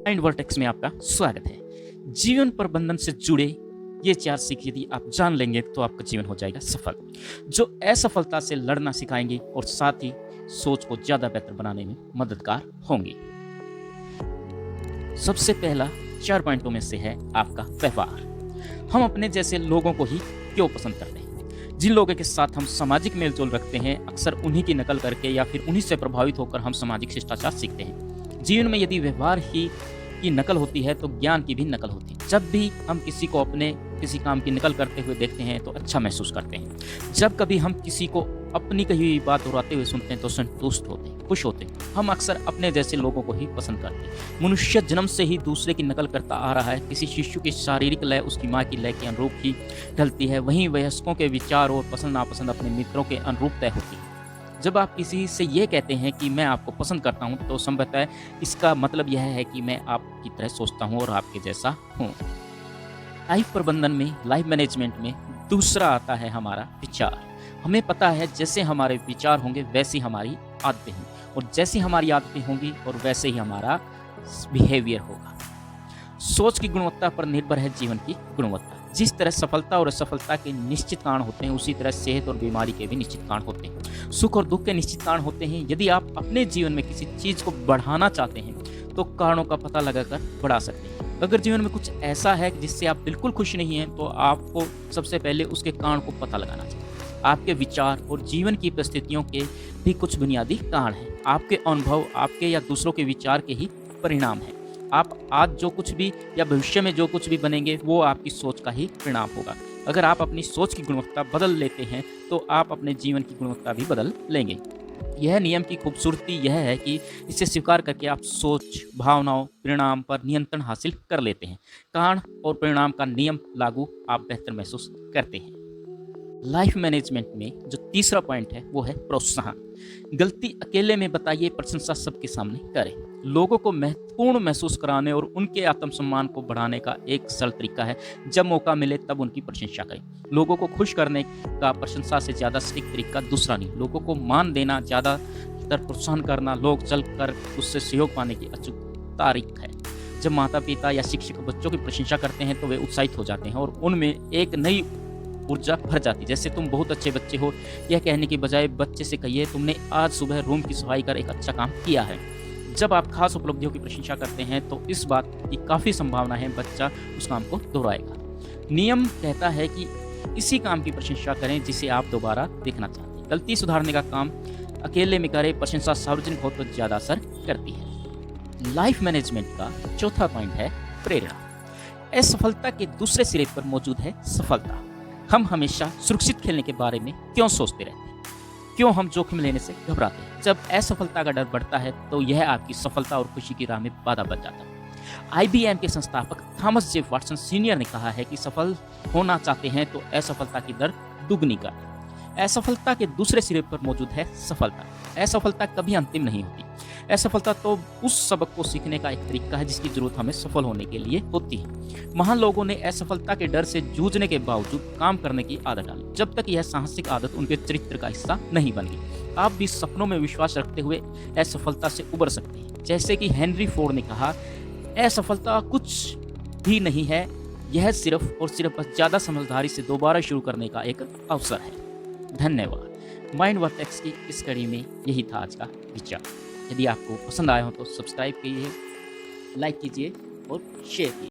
Mind vertex में आपका स्वागत है। जीवन प्रबंधन से जुड़े ये 4 सीख यदि आप जान लेंगे तो आपका जीवन हो जाएगा सफल, जो असफलता से लड़ना सिखाएंगे और साथ ही सोच को ज़्यादा बेहतर बनाने में मददगार होंगे। सबसे पहला 4 पॉइंटों में से है आपका व्यवहार। हम अपने जैसे लोगों को ही क्यों पसंद करते हैं? जिन लोगों के साथ हम सामाजिक मेलजोल रखते हैं, अक्सर उन्हीं की नकल करके या फिर उन्हीं से प्रभावित होकर हम सामाजिक शिष्टाचार सीखते हैं। जीवन में यदि व्यवहार ही की नकल होती है तो ज्ञान की भी नकल होती है। जब भी हम किसी को अपने किसी काम की नकल करते हुए देखते हैं तो अच्छा महसूस करते हैं। जब कभी हम किसी को अपनी कही हुई बात दोहराते हुए सुनते हैं तो संतुष्ट होते हैं, खुश होते हैं। हम अक्सर अपने जैसे लोगों को ही पसंद करते हैं। मनुष्य जन्म से ही दूसरे की नकल करता आ रहा है। किसी शिशु की शारीरिक लय उसकी माँ की लय के अनुरूप ही ढलती है, वहीं वयस्कों के विचार और पसंद नापसंद अपने मित्रों के अनुरूप तय होती है। जब आप किसी से ये कहते हैं कि मैं आपको पसंद करता हूँ तो संभवतः इसका मतलब यह है कि मैं आपकी तरह सोचता हूँ और आपके जैसा हूँ। लाइफ प्रबंधन में, लाइफ मैनेजमेंट में दूसरा आता है हमारा विचार। हमें पता है जैसे हमारे विचार होंगे वैसी हमारी आदतें होंगी, और जैसी हमारी आदतें होंगी और वैसे ही हमारा बिहेवियर होगा। सोच की गुणवत्ता पर निर्भर है जीवन की गुणवत्ता। जिस तरह सफलता और असफलता के निश्चित कारण होते हैं, उसी तरह सेहत और बीमारी के भी निश्चित कारण होते हैं। सुख और दुख के निश्चित कारण होते हैं। यदि आप अपने जीवन में किसी चीज़ को बढ़ाना चाहते हैं तो कारणों का पता लगाकर बढ़ा सकते हैं। अगर जीवन में कुछ ऐसा है जिससे आप बिल्कुल खुश नहीं हैं तो आपको सबसे पहले उसके कारण को पता लगाना चाहिए। आपके विचार और जीवन की परिस्थितियों के भी कुछ बुनियादी कारण हैं। आपके अनुभव आपके या दूसरों के विचार के ही परिणाम हैं। आप आज जो कुछ भी या भविष्य में जो कुछ भी बनेंगे वो आपकी सोच का ही परिणाम होगा। अगर आप अपनी सोच की गुणवत्ता बदल लेते हैं तो आप अपने जीवन की गुणवत्ता भी बदल लेंगे। यह नियम की खूबसूरती यह है कि इसे स्वीकार करके आप सोच, भावनाओं, परिणाम पर नियंत्रण हासिल कर लेते हैं। कारण और परिणाम का नियम लागू आप बेहतर महसूस करते हैं। लाइफ मैनेजमेंट में जो तीसरा पॉइंट है वो है प्रोत्साहन। गलती अकेले में बताइए, प्रशंसा सबके सामने करें। लोगों को महत्वपूर्ण महसूस कराने और उनके आत्मसम्मान को बढ़ाने का एक सरल तरीका है, जब मौका मिले तब उनकी प्रशंसा करें। लोगों को खुश करने का प्रशंसा से ज़्यादा सटीक तरीका दूसरा नहीं। लोगों को मान देना, ज़्यादातर प्रोत्साहन करना, लोग चल कर उससे सहयोग पाने की अचूक तारीख है। जब माता पिता या शिक्षक बच्चों की प्रशंसा करते हैं तो वे उत्साहित हो जाते हैं और उनमें एक नई ऊर्जा भर जाती है। जैसे तुम बहुत अच्छे बच्चे हो, यह कहने के बजाय बच्चे से कहिए तुमने आज सुबह रूम की सफाई कर एक अच्छा काम किया है। जब आप खास उपलब्धियों की प्रशंसा करते हैं तो इस बात की काफ़ी संभावना है बच्चा उस काम को दोहराएगा। नियम कहता है कि इसी काम की प्रशंसा करें जिसे आप दोबारा देखना चाहते हैं। गलती सुधारने का काम अकेले में करें, प्रशंसा सार्वजनिक हो तो ज़्यादा असर करती है। लाइफ मैनेजमेंट का चौथा पॉइंट है प्रेरणा। असफलता के दूसरे सिरे पर मौजूद है सफलता। हम हमेशा सुरक्षित खेलने के बारे में क्यों सोचते रहते हैं? क्यों हम जोखिम लेने से घबराते हैं? जब असफलता का डर बढ़ता है तो यह आपकी सफलता और खुशी की राह में बाधा बन जाता है। IBM के संस्थापक थॉमस जे वाटसन सीनियर ने कहा है कि सफल होना चाहते हैं तो असफलता की दर दुगनी कर। असफलता के दूसरे सिरे पर मौजूद है सफलता। असफलता कभी अंतिम नहीं होती। असफलता तो उस सबक को सीखने का एक तरीका है जिसकी जरूरत हमें सफल होने के लिए होती है। महान लोगों ने असफलता के डर से जूझने के बावजूद काम करने की आदत डाली, जब तक यह साहसिक आदत उनके चरित्र का हिस्सा नहीं बन गई। आप भी सपनों में विश्वास रखते हुए असफलता से उबर सकते हैं। जैसे कि हेनरी फोर्ड ने कहा, असफलता कुछ भी नहीं है, यह सिर्फ और सिर्फ बस ज़्यादा समझदारी से दोबारा शुरू करने का एक अवसर है। धन्यवाद। माइंड वर्टेक्स की इस कड़ी में यही था आज का विचार। यदि आपको पसंद आया हो तो सब्सक्राइब कीजिए, लाइक कीजिए और शेयर कीजिए।